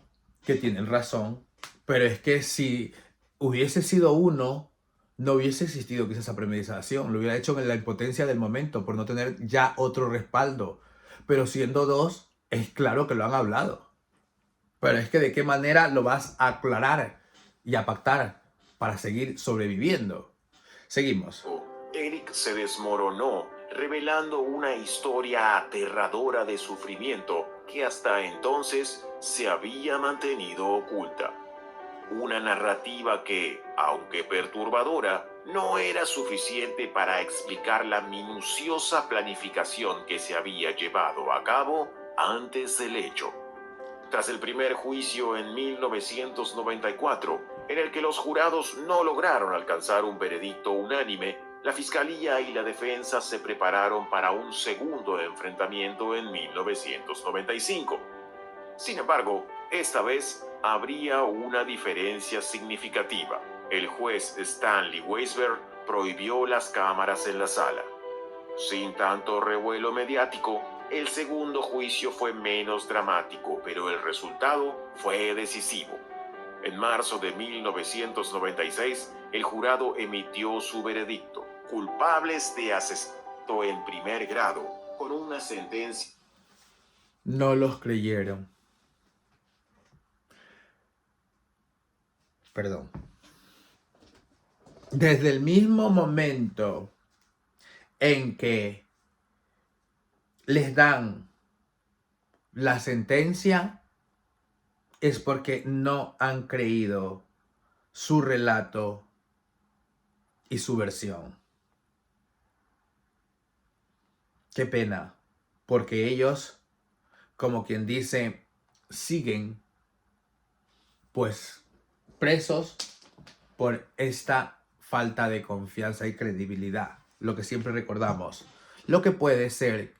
que tienen razón, pero es que si hubiese sido uno, no hubiese existido quizás esa premeditación, lo hubiera hecho en la impotencia del momento por no tener ya otro respaldo, pero siendo dos, es claro que lo han hablado. Pero es que de qué manera lo vas a aclarar y a pactar para seguir sobreviviendo. Seguimos. Eric se desmoronó, revelando una historia aterradora de sufrimiento que hasta entonces se había mantenido oculta. Una narrativa que, aunque perturbadora, no era suficiente para explicar la minuciosa planificación que se había llevado a cabo antes del hecho. Tras el primer juicio en 1994, en el que los jurados no lograron alcanzar un veredicto unánime, la fiscalía y la defensa se prepararon para un segundo enfrentamiento en 1995. Sin embargo, esta vez habría una diferencia significativa. El juez Stanley Weisberg prohibió las cámaras en la sala. Sin tanto revuelo mediático, el segundo juicio fue menos dramático, pero el resultado fue decisivo. En marzo de 1996, el jurado emitió su veredicto: culpables de asesinato en primer grado, con una sentencia. No los creyeron. Perdón. Desde el mismo momento en que les dan la sentencia, es porque no han creído su relato y su versión. Qué pena, porque ellos, como quien dice, siguen pues presos por esta falta de confianza y credibilidad. Lo que siempre recordamos. Lo que puede ser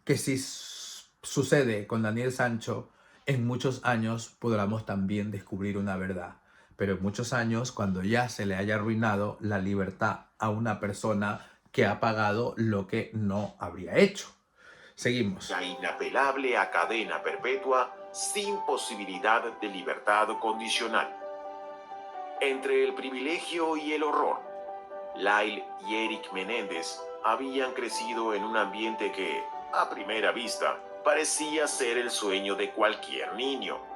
que si sucede con Daniel Sancho, en muchos años podamos también descubrir una verdad. Pero en muchos años, cuando ya se le haya arruinado la libertad a una persona que ha pagado lo que no habría hecho. Seguimos. La inapelable a cadena perpetua sin posibilidad de libertad condicional. Entre el privilegio y el horror, Lyle y Eric Menéndez habían crecido en un ambiente que, a primera vista, parecía ser el sueño de cualquier niño.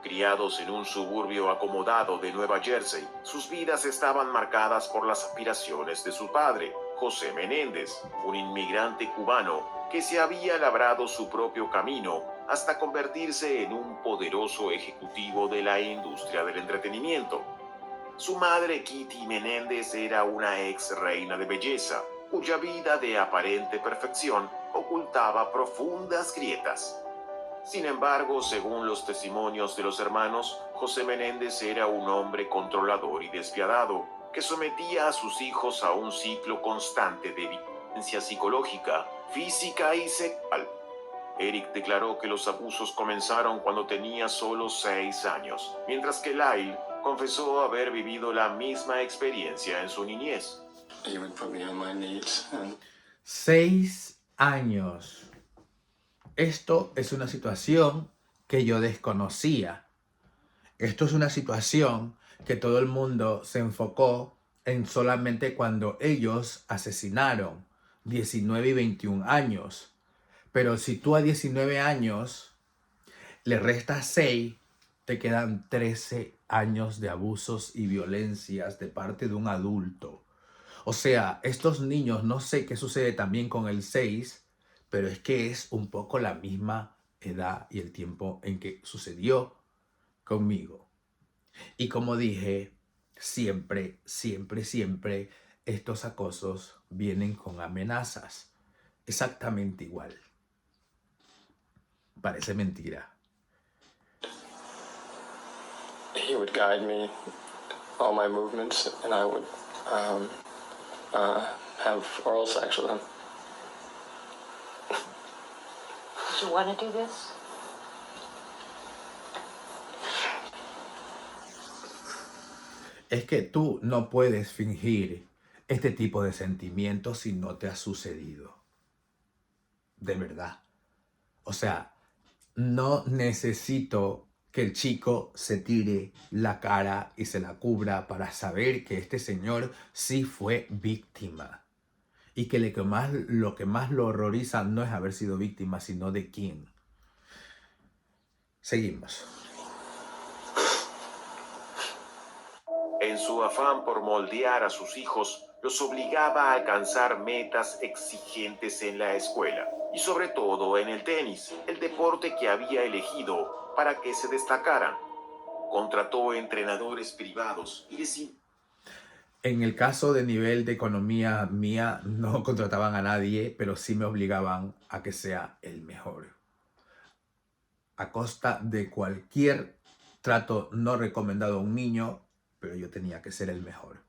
Criados en un suburbio acomodado de Nueva Jersey, sus vidas estaban marcadas por las aspiraciones de su padre, José Menéndez, un inmigrante cubano que se había labrado su propio camino hasta convertirse en un poderoso ejecutivo de la industria del entretenimiento. Su madre, Kitty Menéndez, era una ex reina de belleza, cuya vida de aparente perfección ocultaba profundas grietas. Sin embargo, según los testimonios de los hermanos, José Menéndez era un hombre controlador y despiadado, que sometía a sus hijos a un ciclo constante de violencia psicológica, física y sexual. Eric declaró que los abusos comenzaron cuando tenía solo 6 años, mientras que Lyle confesó haber vivido la misma experiencia en su niñez. He would put me on my knees and 6 años. Esto es una situación que yo desconocía. Esto es una situación que todo el mundo se enfocó en solamente cuando ellos asesinaron 19 y 21 años. Pero si tú a 19 años le restas 6, te quedan 13 años de abusos y violencias de parte de un adulto. O sea, estos niños, no sé qué sucede también con el 6, pero es que es un poco la misma edad y el tiempo en que sucedió conmigo. Y como dije, siempre, siempre, siempre estos acosos vienen con amenazas. Exactamente igual. Parece mentira. he would guide me, all my movements, and I would have oral sex with him. Did you want to do this? Es que tú no puedes fingir este tipo de sentimientos si no te ha sucedido. De verdad. O sea, no necesito que el chico se tire la cara y se la cubra para saber que este señor sí fue víctima. Y que lo que más lo horroriza no es haber sido víctima, sino de quién. Seguimos. En su afán por moldear a sus hijos, los obligaba a alcanzar metas exigentes en la escuela y sobre todo en el tenis, el deporte que había elegido para que se destacaran. Contrató entrenadores privados y les En el caso de nivel de economía mía, no contrataban a nadie, pero sí me obligaban a que sea el mejor. A costa de cualquier trato no recomendado a un niño, pero yo tenía que ser el mejor.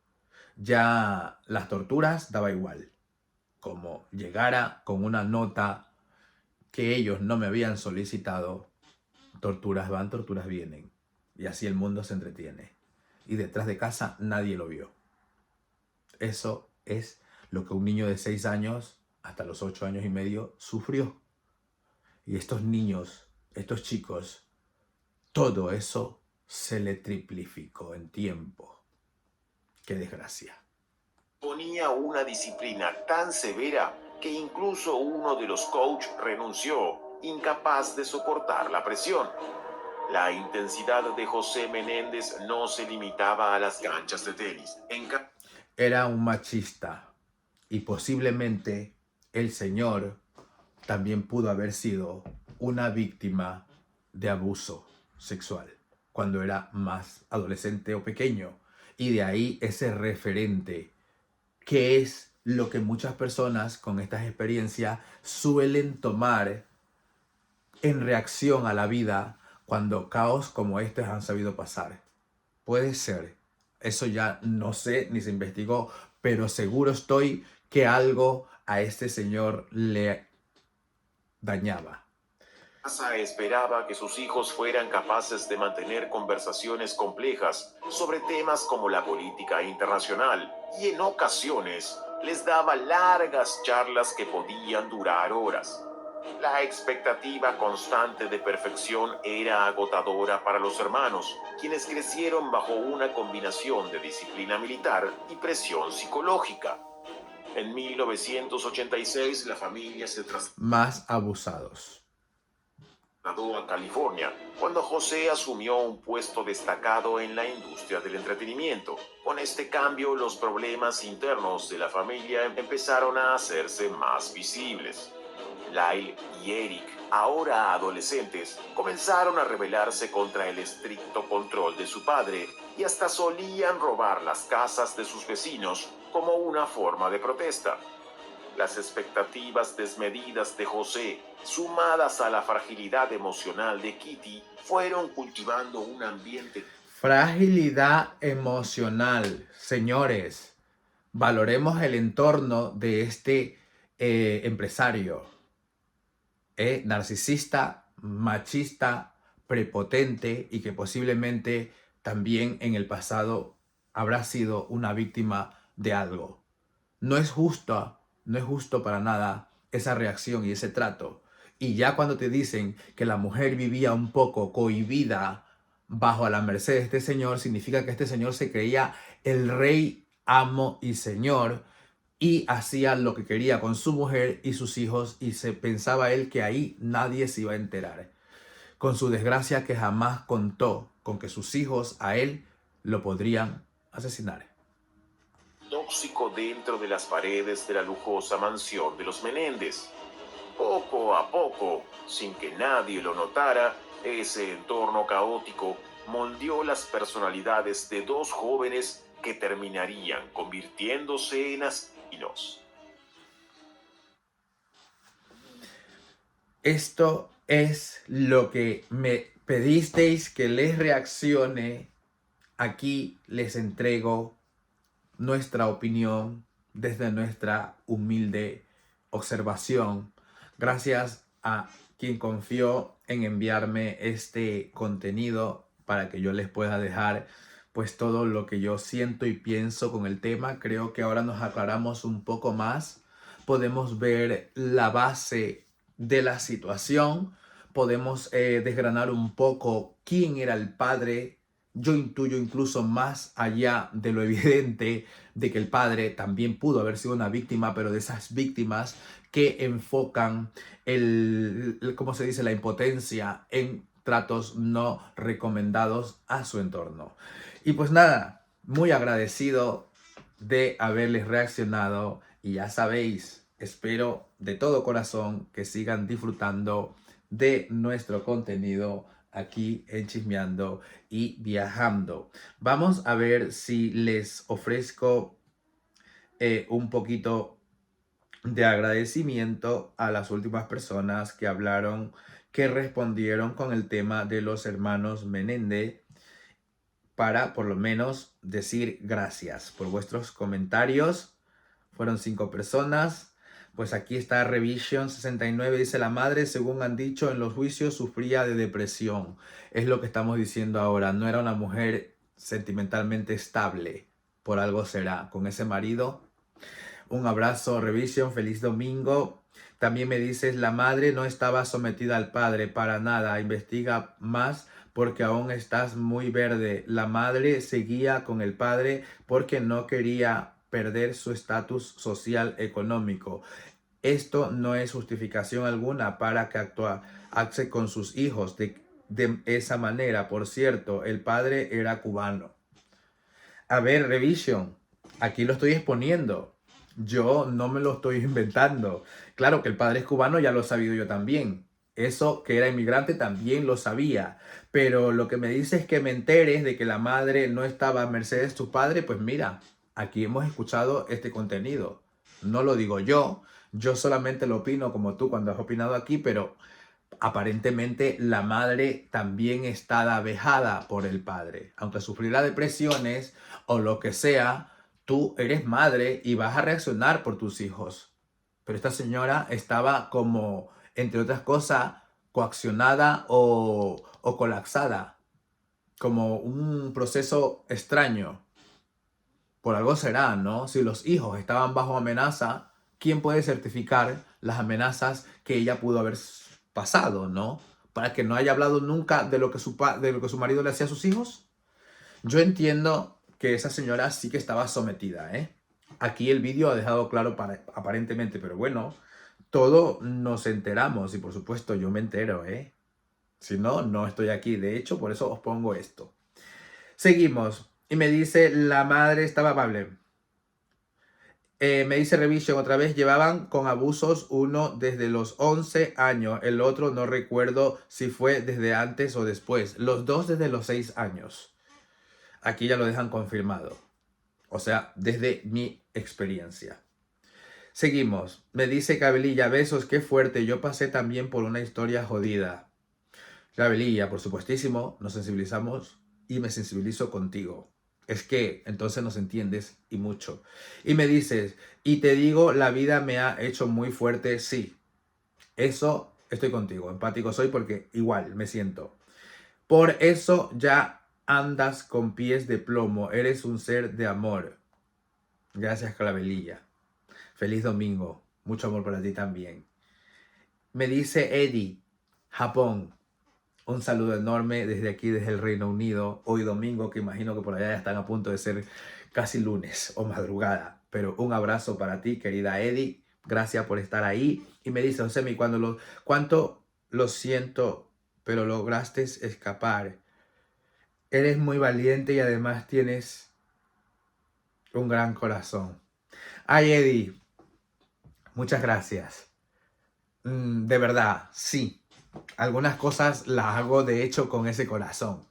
Ya las torturas daba igual. Como llegara con una nota que ellos no me habían solicitado, torturas van, torturas vienen. Y así el mundo se entretiene. Y detrás de casa nadie lo vio. Eso es lo que un niño de 6 años hasta los 8 años y medio sufrió. Y estos niños, estos chicos, todo eso se le triplificó en tiempo. ¡Qué desgracia! ponía una disciplina tan severa que incluso uno de los coaches renunció, incapaz de soportar la presión. La intensidad de José Menéndez no se limitaba a las canchas de tenis. Era un machista y posiblemente el señor también pudo haber sido una víctima de abuso sexual cuando era más adolescente o pequeño. y de ahí ese referente, que es lo que muchas personas con estas experiencias suelen tomar en reacción a la vida cuando caos como este han sabido pasar. Puede ser, eso ya no sé ni se investigó, pero seguro estoy que algo a este señor le dañaba. Casa esperaba que sus hijos fueran capaces de mantener conversaciones complejas sobre temas como la política internacional y en ocasiones les daba largas charlas que podían durar horas. La expectativa constante de perfección era agotadora para los hermanos, quienes crecieron bajo una combinación de disciplina militar y presión psicológica. En 1986 la familia se Más abusados. trasladó a California, cuando José asumió un puesto destacado en la industria del entretenimiento. Con este cambio, los problemas internos de la familia empezaron a hacerse más visibles. Lyle y Eric, ahora adolescentes, comenzaron a rebelarse contra el estricto control de su padre y hasta solían robar las casas de sus vecinos como una forma de protesta. Las expectativas desmedidas de José, sumadas a la fragilidad emocional de Kitty, fueron cultivando un ambiente. Fragilidad emocional. Señores, valoremos el entorno de este empresario. Narcisista, machista, prepotente y que posiblemente también en el pasado habrá sido una víctima de algo. No es justo para nada esa reacción y ese trato. Y ya cuando te dicen que la mujer vivía un poco cohibida bajo a la merced de este señor, significa que este señor se creía el rey, amo y señor y hacía lo que quería con su mujer y sus hijos y se pensaba él que ahí nadie se iba a enterar. Con su desgracia que jamás contó con que sus hijos a él lo podrían asesinar. Tóxico dentro de las paredes de la lujosa mansión de los Menéndez. Poco a poco, sin que nadie lo notara, ese entorno caótico moldeó las personalidades de dos jóvenes que terminarían convirtiéndose en asesinos. Esto es lo que me pedisteis que les reaccione. Aquí les entrego nuestra opinión desde nuestra humilde observación. Gracias a quien confió en enviarme este contenido para que yo les pueda dejar pues todo lo que yo siento y pienso con el tema. Creo que ahora nos aclaramos un poco más. Podemos ver la base de la situación. Podemos desgranar un poco quién era el padre. Yo intuyo incluso más allá de lo evidente de que el padre también pudo haber sido una víctima, pero de esas víctimas que enfocan ¿cómo se dice? La impotencia en tratos no recomendados a su entorno. Y pues nada, muy agradecido de haberles reaccionado y ya sabéis, espero de todo corazón que sigan disfrutando de nuestro contenido aquí en Chismeando y Viajando. Vamos a ver si les ofrezco un poquito de agradecimiento a las últimas personas que hablaron, que respondieron con el tema de los hermanos Menéndez, para por lo menos decir gracias por vuestros comentarios. Fueron 5 personas. Pues aquí está Revision 69, dice: la madre, según han dicho en los juicios, sufría de depresión. Es lo que estamos diciendo ahora. No era una mujer sentimentalmente estable. Por algo será. Con ese marido. Un abrazo, Revision. Feliz domingo. También me dices: la madre no estaba sometida al padre para nada. Investiga más porque aún estás muy verde. La madre seguía con el padre porque no quería perder su estatus social económico. Esto no es justificación alguna para que actúe con sus hijos de esa manera. Por cierto, el padre era cubano. A ver, Revision, aquí lo estoy exponiendo. Yo no me lo estoy inventando. Claro que el padre es cubano, ya lo he sabido yo también. Eso que era inmigrante también lo sabía. Pero lo que me dice es que me enteres de que la madre no estaba a merced de tu padre. Pues mira, aquí hemos escuchado este contenido. No lo digo yo solamente lo opino como tú cuando has opinado aquí, pero aparentemente la madre también está vejada por el padre. Aunque sufrirá depresiones o lo que sea, tú eres madre y vas a reaccionar por tus hijos. Pero esta señora estaba como, entre otras cosas, coaccionada o colapsada. Como un proceso extraño. Por algo será, ¿no? Si los hijos estaban bajo amenaza, ¿quién puede certificar las amenazas que ella pudo haber pasado, ¿no? Para que no haya hablado nunca de lo que su marido le hacía a sus hijos. Yo entiendo que esa señora sí que estaba sometida, ¿eh? Aquí el vídeo ha dejado claro aparentemente, pero bueno, todo nos enteramos y por supuesto yo me entero, ¿eh? Si no, no estoy aquí. De hecho, por eso os pongo esto. Seguimos. Y me dice, la madre estaba amable. Me dice Revision, otra vez llevaban con abusos, uno desde los 11 años, el otro no recuerdo si fue desde antes o después, los dos desde los 6 años. Aquí ya lo dejan confirmado. O sea, desde mi experiencia. Seguimos. Me dice Cabelilla, besos, qué fuerte, yo pasé también por una historia jodida. Cabelilla, por supuestísimo, nos sensibilizamos y me sensibilizo contigo. Es que entonces nos entiendes y mucho. Y me dices, y te digo, la vida me ha hecho muy fuerte, sí. Eso estoy contigo, empático soy porque igual me siento. Por eso ya andas con pies de plomo, eres un ser de amor. Gracias, Clavelilla. Feliz domingo, mucho amor para ti también. Me dice Eddie, Japón. Un saludo enorme desde aquí, desde el Reino Unido. Hoy domingo, que imagino que por allá ya están a punto de ser casi lunes o madrugada. Pero un abrazo para ti, querida Eddie. Gracias por estar ahí. Y me dice, Josemi, cuánto lo siento, pero lograste escapar. Eres muy valiente y además tienes un gran corazón. Ay, Eddie, muchas gracias. De verdad, sí. Algunas cosas las hago de hecho con ese corazón.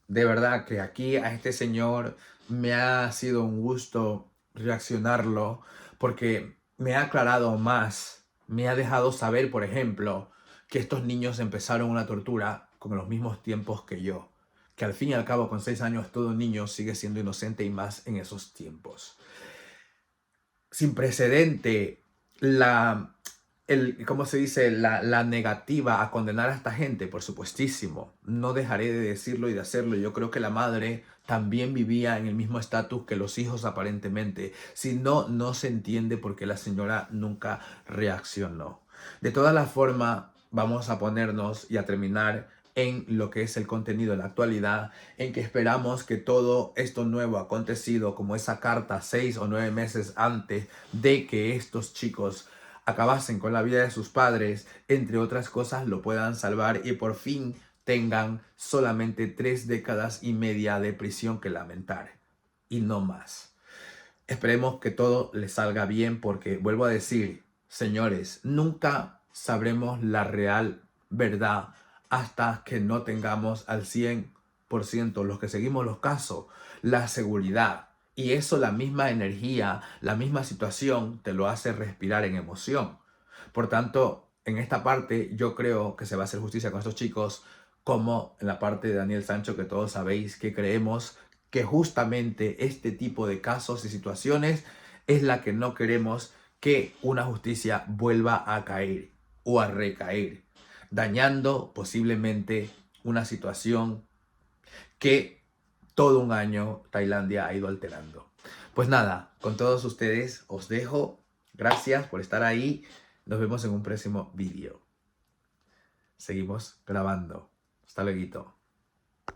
De verdad que aquí a este señor me ha sido un gusto reaccionarlo porque me ha aclarado más. Me ha dejado saber, por ejemplo, que estos niños empezaron una tortura con los mismos tiempos que yo. Que al fin y al cabo con 6 años todo niño sigue siendo inocente y más en esos tiempos. Sin precedente, ¿cómo se dice? La negativa a condenar a esta gente, por supuestísimo. No dejaré de decirlo y de hacerlo. Yo creo que la madre también vivía en el mismo estatus que los hijos aparentemente. Si no, no se entiende por qué la señora nunca reaccionó. De todas las formas, vamos a ponernos y a terminar en lo que es el contenido de la actualidad, en que esperamos que todo esto nuevo acontecido, como esa carta 6 o 9 meses antes de que estos chicos acabasen con la vida de sus padres, entre otras cosas, lo puedan salvar y por fin tengan solamente 3 décadas y media de prisión que lamentar. Y no más. Esperemos que todo les salga bien porque, vuelvo a decir, señores, nunca sabremos la real verdad hasta que no tengamos al 100% los que seguimos los casos, la seguridad. Y eso, la misma energía, la misma situación, te lo hace respirar en emoción. Por tanto, en esta parte yo creo que se va a hacer justicia con estos chicos, como en la parte de Daniel Sancho, que todos sabéis que creemos que justamente este tipo de casos y situaciones es la que no queremos que una justicia vuelva a caer o a recaer, dañando posiblemente una situación que todo un año Tailandia ha ido alterando. Pues nada, con todos ustedes os dejo. Gracias por estar ahí. Nos vemos en un próximo vídeo. Seguimos grabando. Hasta luego.